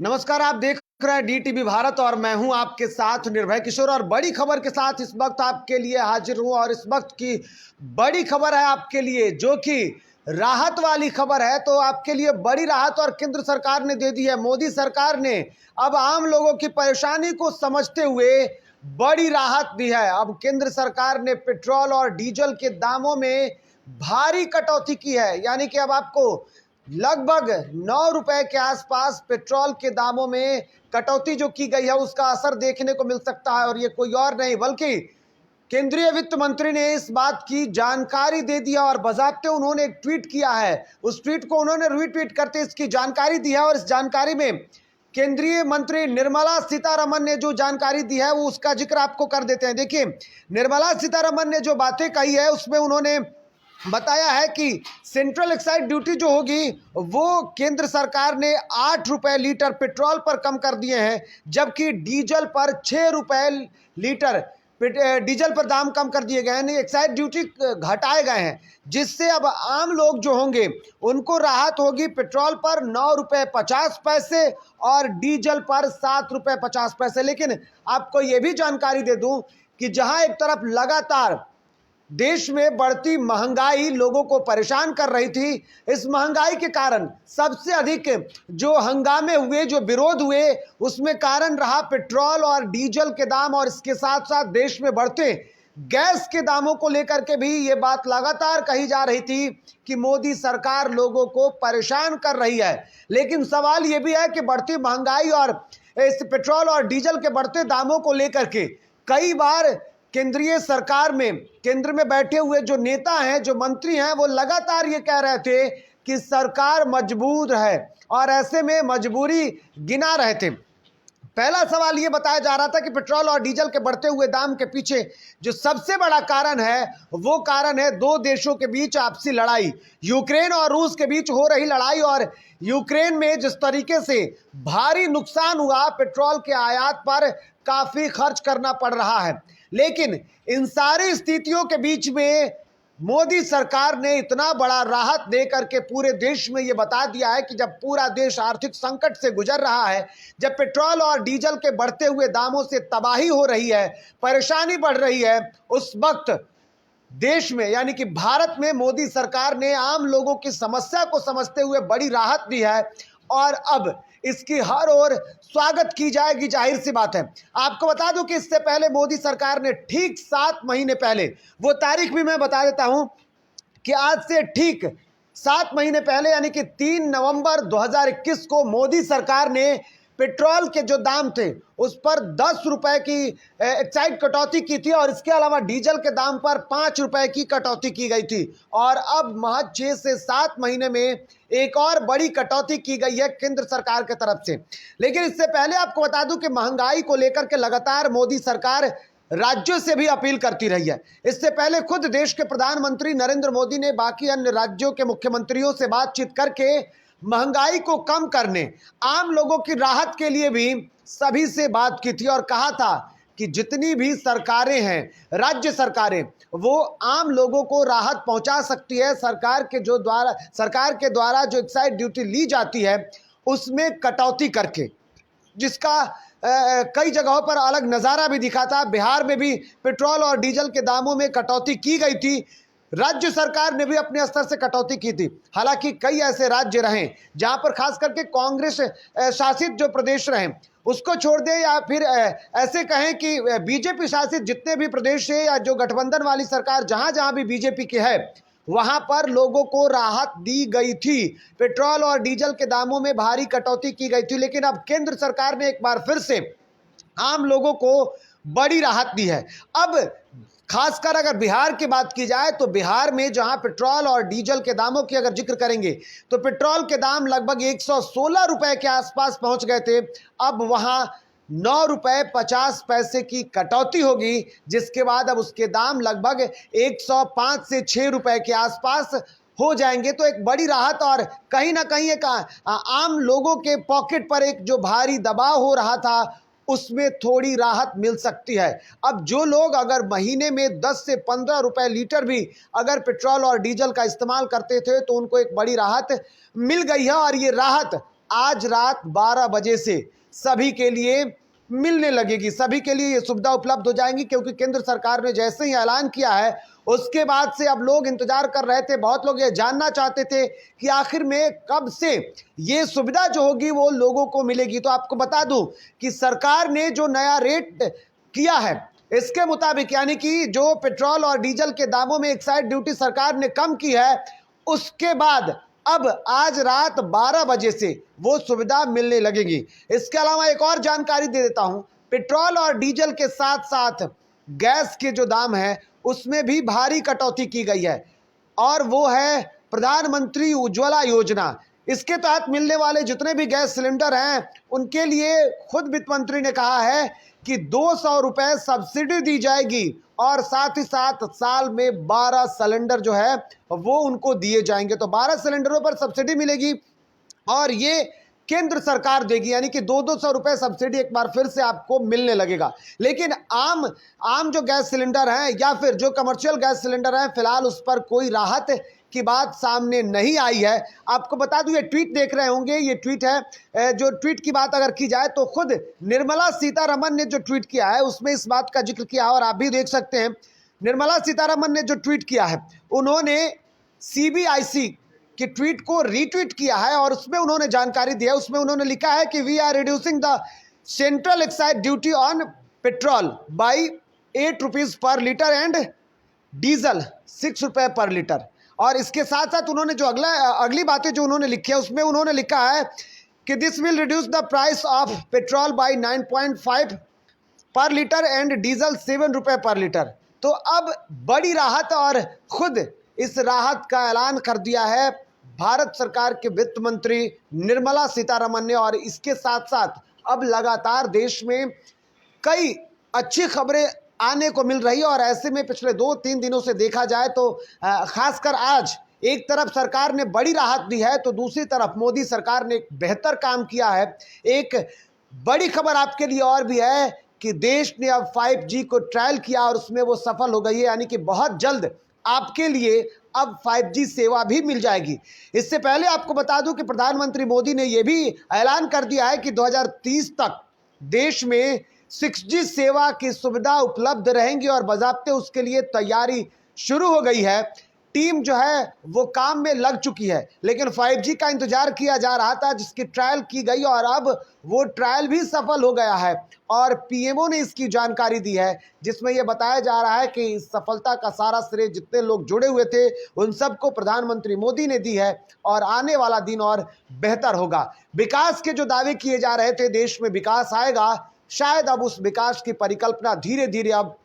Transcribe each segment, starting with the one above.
नमस्कार, आप देख रहे हैं डीटीवी भारत और मैं हूं आपके साथ निर्भय किशोर। और बड़ी खबर के साथ इस वक्त आपके लिए हाजिर हूं। और इस वक्त की बड़ी खबर है आपके लिए, जो कि राहत वाली खबर है। तो आपके लिए बड़ी राहत और केंद्र सरकार ने दे दी है। मोदी सरकार ने अब आम लोगों की परेशानी को समझते हुए बड़ी राहत दी है। अब केंद्र सरकार ने पेट्रोल और डीजल के दामों में भारी कटौती की है। यानी कि अब आपको लगभग 9 रुपए के आसपास पेट्रोल के दामों में कटौती जो की गई है, उसका असर देखने को मिल सकता है। और ये कोई और नहीं बल्कि केंद्रीय वित्त मंत्री ने इस बात की जानकारी दे दिया और बज़ाब्ते उन्होंने एक ट्वीट किया है। उस ट्वीट को उन्होंने रीट्वीट करते इसकी जानकारी दी है। और इस जानकारी में केंद्रीय मंत्री निर्मला सीतारमण ने जो जानकारी दी है वो उसका जिक्र आपको कर देते हैं। देखिए, निर्मला सीतारमण ने जो बातें कही है उसमें उन्होंने बताया है कि सेंट्रल एक्साइज ड्यूटी जो होगी वो केंद्र सरकार ने 8 रुपए लीटर पेट्रोल पर कम कर दिए हैं, जबकि डीजल पर 6 रुपए लीटर डीजल पर दाम कम कर दिए गए हैं। एक्साइज ड्यूटी घटाए गए हैं, जिससे अब आम लोग जो होंगे उनको राहत होगी। पेट्रोल पर 9 रुपए 50 पैसे और डीजल पर 7 रुपए 50 पैसे। लेकिन आपको ये भी जानकारी दे दूं कि जहां एक तरफ लगातार देश में बढ़ती महंगाई लोगों को परेशान कर रही थी, इस महंगाई के कारण सबसे अधिक जो हंगामे हुए, जो विरोध हुए, उसमें कारण रहा पेट्रोल और डीजल के दाम। और इसके साथ साथ देश में बढ़ते गैस के दामों को लेकर के भी ये बात लगातार कही जा रही थी कि मोदी सरकार लोगों को परेशान कर रही है। लेकिन सवाल ये भी है कि बढ़ती महंगाई और इस पेट्रोल और डीजल के बढ़ते दामों को लेकर के कई बार केंद्रीय सरकार में, केंद्र में बैठे हुए जो नेता हैं, जो मंत्री हैं, वो लगातार ये कह रहे थे कि सरकार मजबूर है और ऐसे में मजबूरी गिना रहे थे। पहला सवाल ये बताया जा रहा था कि पेट्रोल और डीजल के बढ़ते हुए दाम के पीछे जो सबसे बड़ा कारण है वो कारण है दो देशों के बीच आपसी लड़ाई, यूक्रेन और रूस के बीच हो रही लड़ाई। और यूक्रेन में जिस तरीके से भारी नुकसान हुआ, पेट्रोल के आयात पर काफी खर्च करना पड़ रहा है। लेकिन इन सारी स्थितियों के बीच में मोदी सरकार ने इतना बड़ा राहत दे करके पूरे देश में यह बता दिया है कि जब पूरा देश आर्थिक संकट से गुजर रहा है, जब पेट्रोल और डीजल के बढ़ते हुए दामों से तबाही हो रही है, परेशानी बढ़ रही है, उस वक्त देश में यानी कि भारत में मोदी सरकार ने आम लोगों की समस्या को समझते हुए बड़ी राहत दी है। और अब इसकी हर ओर स्वागत की जाएगी, जाहिर सी बात है। आपको बता दूं कि इससे पहले मोदी सरकार ने ठीक 7 महीने पहले, वो तारीख भी मैं बता देता हूं कि आज से ठीक 7 महीने पहले यानी कि 3 नवंबर 2021 को मोदी सरकार ने पेट्रोल के जो दाम थे उस पर 10 रुपए की एक्साइज कटौती की थी। और इसके अलावा डीजल के दाम पर 5 रुपए की कटौती की गई थी। और अब महज 6 से 7 महीने में एक और बड़ी कटौती की गई है केंद्र सरकार की तरफ से। लेकिन इससे पहले आपको बता दूं कि महंगाई को लेकर के लगातार मोदी सरकार राज्यों से भी अपील करती रही है। इससे पहले खुद देश के प्रधानमंत्री नरेंद्र मोदी ने बाकी अन्य राज्यों के मुख्यमंत्रियों से बातचीत करके महंगाई को कम करने, आम लोगों की राहत के लिए भी सभी से बात की थी। और कहा था कि जितनी भी सरकारें हैं, राज्य सरकारें, वो आम लोगों को राहत पहुंचा सकती है। सरकार के द्वारा जो एक्साइज ड्यूटी ली जाती है उसमें कटौती करके, जिसका कई जगहों पर अलग नज़ारा भी दिखा था। बिहार में भी पेट्रोल और डीजल के दामों में कटौती की गई थी। राज्य सरकार ने भी अपने स्तर से कटौती की थी। हालांकि कई ऐसे राज्य रहे जहां पर खास करके कांग्रेस शासित जो प्रदेश रहे, उसको छोड़ दें या फिर ऐसे कहें कि बीजेपी शासित जितने भी प्रदेश है या जो गठबंधन वाली सरकार जहां जहां भी बीजेपी की है, वहां पर लोगों को राहत दी गई थी। पेट्रोल और डीजल के दामों में भारी कटौती की गई थी। लेकिन अब केंद्र सरकार ने एक बार फिर से आम लोगों को बड़ी राहत दी है। अब खासकर अगर बिहार की बात की जाए तो बिहार में जहां पेट्रोल और डीजल के दामों की अगर जिक्र करेंगे तो पेट्रोल के दाम लगभग 116 रुपए के आसपास पहुंच गए थे। अब वहां 9 रुपए 50 पैसे की कटौती होगी, जिसके बाद अब उसके दाम लगभग 105 से 6 रुपए के आसपास हो जाएंगे। तो एक बड़ी राहत और कहीं ना कहीं एक आम लोगों के पॉकेट पर एक जो भारी दबाव हो रहा था उसमें थोड़ी राहत मिल सकती है। अब जो लोग अगर महीने में 10 से 15 रुपए लीटर भी अगर पेट्रोल और डीजल का इस्तेमाल करते थे तो उनको एक बड़ी राहत मिल गई है। और ये राहत आज रात 12 बजे से सभी के लिए मिलने लगेगी, सभी के लिए ये सुविधा उपलब्ध हो जाएंगी, क्योंकि केंद्र सरकार ने जैसे ही ऐलान किया है उसके बाद से अब लोग इंतजार कर रहे थे। बहुत लोग ये जानना चाहते थे कि आखिर में कब से ये सुविधा जो होगी वो लोगों को मिलेगी। तो आपको बता दूं कि सरकार ने जो नया रेट किया है इसके मुताबिक, यानी कि जो पेट्रोल और डीजल के दामों में एक्साइज ड्यूटी सरकार ने कम की है, उसके बाद अब आज रात 12 बजे से वो सुविधा मिलने लगेगी। इसके अलावा एक और जानकारी दे देता हूं, पेट्रोल और डीजल के साथ साथ गैस के जो दाम है उसमें भी भारी कटौती की गई है, और वो है प्रधानमंत्री उज्ज्वला योजना। इसके तहत मिलने वाले जितने भी गैस सिलेंडर हैं उनके लिए खुद वित्त मंत्री ने कहा है कि 200 रुपए सब्सिडी दी जाएगी, और साथ ही साथ साल में 12 सिलेंडर जो है वो उनको दिए जाएंगे। तो 12 सिलेंडरों पर सब्सिडी मिलेगी और ये केंद्र सरकार देगी, यानी कि 200 रुपए सब्सिडी एक बार फिर से आपको मिलने लगेगा। लेकिन आम जो गैस सिलेंडर हैं या फिर जो कमर्शियल गैस सिलेंडर हैं, फिलहाल उस पर कोई राहत की बात सामने नहीं आई है। आपको बता दूं, ये ट्वीट देख रहे होंगे, ये ट्वीट है, जो ट्वीट की बात अगर की जाए तो खुद निर्मला सीतारमण ने जो ट्वीट किया है उसमें इस बात का जिक्र किया है, और आप भी देख सकते हैं निर्मला सीतारमण ने जो ट्वीट किया है, उन्होंने सीबीआईसी कि ट्वीट को रीट्वीट किया है और उसमें उन्होंने जानकारी दी है। उसमें उन्होंने लिखा है कि we are reducing the central excise duty on petrol by 8 rupees per litre and diesel 6 रुपए पर लीटर। और इसके साथ साथ उन्होंने जो अगली बातें जो उन्होंने लिखी है उसमें उन्होंने लिखा है कि this will reduce the price of petrol by 9.5 पर लीटर एंड डीजल 7 रुपए पर लीटर। तो अब बड़ी राहत, और खुद इस राहत का ऐलान कर दिया है भारत सरकार के वित्त मंत्री निर्मला सीतारमण ने। और इसके साथ साथ अब लगातार देश में कई अच्छी खबरें आने को मिल रही है, और ऐसे में पिछले 2-3 दिनों से देखा जाए तो खासकर आज एक तरफ सरकार ने बड़ी राहत दी है तो दूसरी तरफ मोदी सरकार ने एक बेहतर काम किया है। एक बड़ी खबर आपके लिए और भी है कि देश ने अब 5G को ट्रायल किया और उसमें वो सफल हो गई है, यानी कि बहुत जल्द आपके लिए अब 5G सेवा भी मिल जाएगी। इससे पहले आपको बता दूं कि प्रधानमंत्री मोदी ने यह भी ऐलान कर दिया है कि 2030 तक देश में 6G सेवा की सुविधा उपलब्ध रहेंगी, और बाज़ाब्ते उसके लिए तैयारी शुरू हो गई है। टीम जो है वो काम में लग चुकी है, लेकिन 5G का इंतजार किया जा रहा था जिसकी ट्रायल की गई, और अब वो ट्रायल भी सफल हो गया है। और पीएमओ ने इसकी जानकारी दी है जिसमें यह बताया जा रहा है कि इस सफलता का सारा श्रेय जितने लोग जुड़े हुए थे उन सबको प्रधानमंत्री मोदी ने दी है, और आने वाला दिन और बेहतर होगा। विकास के जो दावे किए जा रहे थे, देश में विकास आएगा, शायद अब उस विकास की परिकल्पना धीरे धीरे अब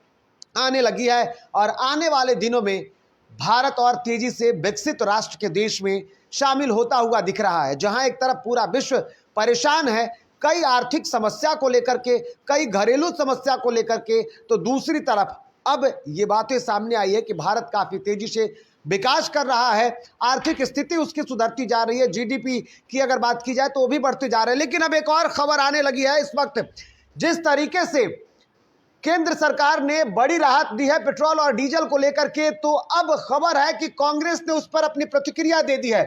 आने लगी है, और आने वाले दिनों में भारत और तेजी से विकसित राष्ट्र के देश में शामिल होता हुआ दिख रहा है। जहां एक तरफ पूरा विश्व परेशान है कई आर्थिक समस्या को लेकर के, कई घरेलू समस्या को लेकर के, तो दूसरी तरफ अब ये बातें सामने आई है कि भारत काफी तेजी से विकास कर रहा है, आर्थिक स्थिति उसकी सुधरती जा रही है, जीडीपी की अगर बात की जाए तो वो भी बढ़ते जा रहे हैं। लेकिन अब एक और खबर आने लगी है इस वक्त, जिस तरीके से केंद्र सरकार ने बड़ी राहत दी है पेट्रोल और डीजल को लेकर के, तो अब खबर है कि कांग्रेस ने उस पर अपनी प्रतिक्रिया दे दी है।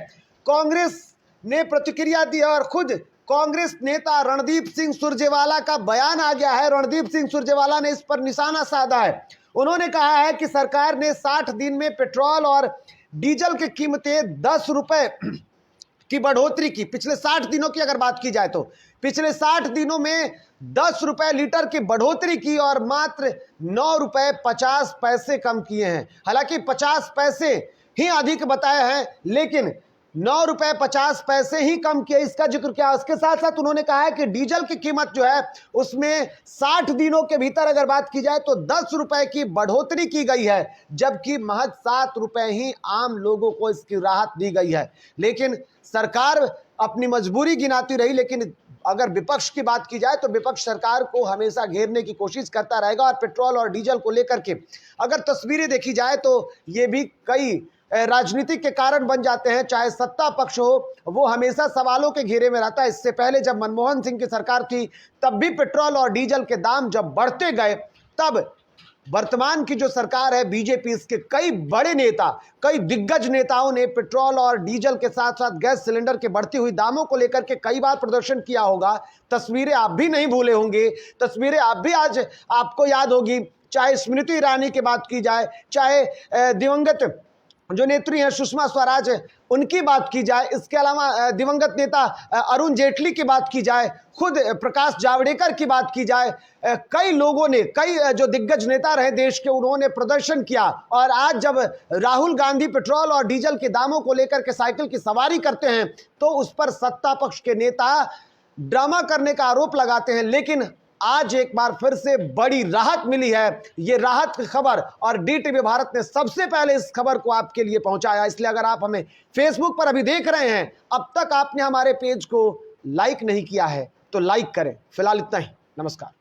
कांग्रेस ने प्रतिक्रिया दी है और खुद कांग्रेस नेता रणदीप सिंह सुरजेवाला का बयान आ गया है। रणदीप सिंह सुरजेवाला ने इस पर निशाना साधा है। उन्होंने कहा है कि सरकार ने 60 दिन में पेट्रोल और डीजल की कीमतें 10 रुपए की बढ़ोतरी की। पिछले 60 दिनों की अगर बात की जाए तो पिछले 60 दिनों में 10 रुपए लीटर की बढ़ोतरी की, और मात्र 9 रुपए 50 पैसे कम किए हैं। हालांकि 50 पैसे ही अधिक बताए हैं, लेकिन 9 रुपए 50 पैसे ही कम किए, इसका जिक्र किया। उसके साथ साथ उन्होंने कहा है कि डीजल की कीमत जो है उसमें 60 दिनों के भीतर अगर बात की जाए तो 10 रुपए की बढ़ोतरी की गई है, जबकि महज 7 रुपए ही आम लोगों को इसकी राहत दी गई है। लेकिन सरकार अपनी मजबूरी गिनाती रही, लेकिन अगर विपक्ष की बात की जाए तो विपक्ष सरकार को हमेशा घेरने की कोशिश करता रहेगा। और पेट्रोल और डीजल को लेकर के अगर तस्वीरें देखी जाए तो ये भी कई राजनीतिक के कारण बन जाते हैं। चाहे सत्ता पक्ष हो, वो हमेशा सवालों के घेरे में रहता है। इससे पहले जब मनमोहन सिंह की सरकार थी तब भी पेट्रोल और डीजल के दाम जब बढ़ते गए तब वर्तमान की जो सरकार है बीजेपी, इसके कई बड़े नेता, कई दिग्गज नेताओं ने पेट्रोल और डीजल के साथ साथ गैस सिलेंडर के बढ़ती हुई दामों को लेकर के कई बार प्रदर्शन किया होगा। तस्वीरें आप भी नहीं भूले होंगे, तस्वीरें आप भी आज आपको याद होगी। चाहे स्मृति ईरानी की बात की जाए, चाहे दिवंगत जो नेत्री हैं सुषमा स्वराज, उनकी बात की जाए, इसके अलावा दिवंगत नेता अरुण जेटली की बात की जाए, खुद प्रकाश जावड़ेकर की बात की जाए, कई लोगों ने, कई जो दिग्गज नेता रहे देश के, उन्होंने प्रदर्शन किया। और आज जब राहुल गांधी पेट्रोल और डीजल के दामों को लेकर के साइकिल की सवारी करते हैं तो उस पर सत्ता पक्ष के नेता ड्रामा करने का आरोप लगाते हैं। लेकिन आज एक बार फिर से बड़ी राहत मिली है, ये राहत की खबर, और डीटीवी भारत ने सबसे पहले इस खबर को आपके लिए पहुंचाया। इसलिए अगर आप हमें फेसबुक पर अभी देख रहे हैं, अब तक आपने हमारे पेज को लाइक नहीं किया है तो लाइक करें। फिलहाल इतना ही, नमस्कार।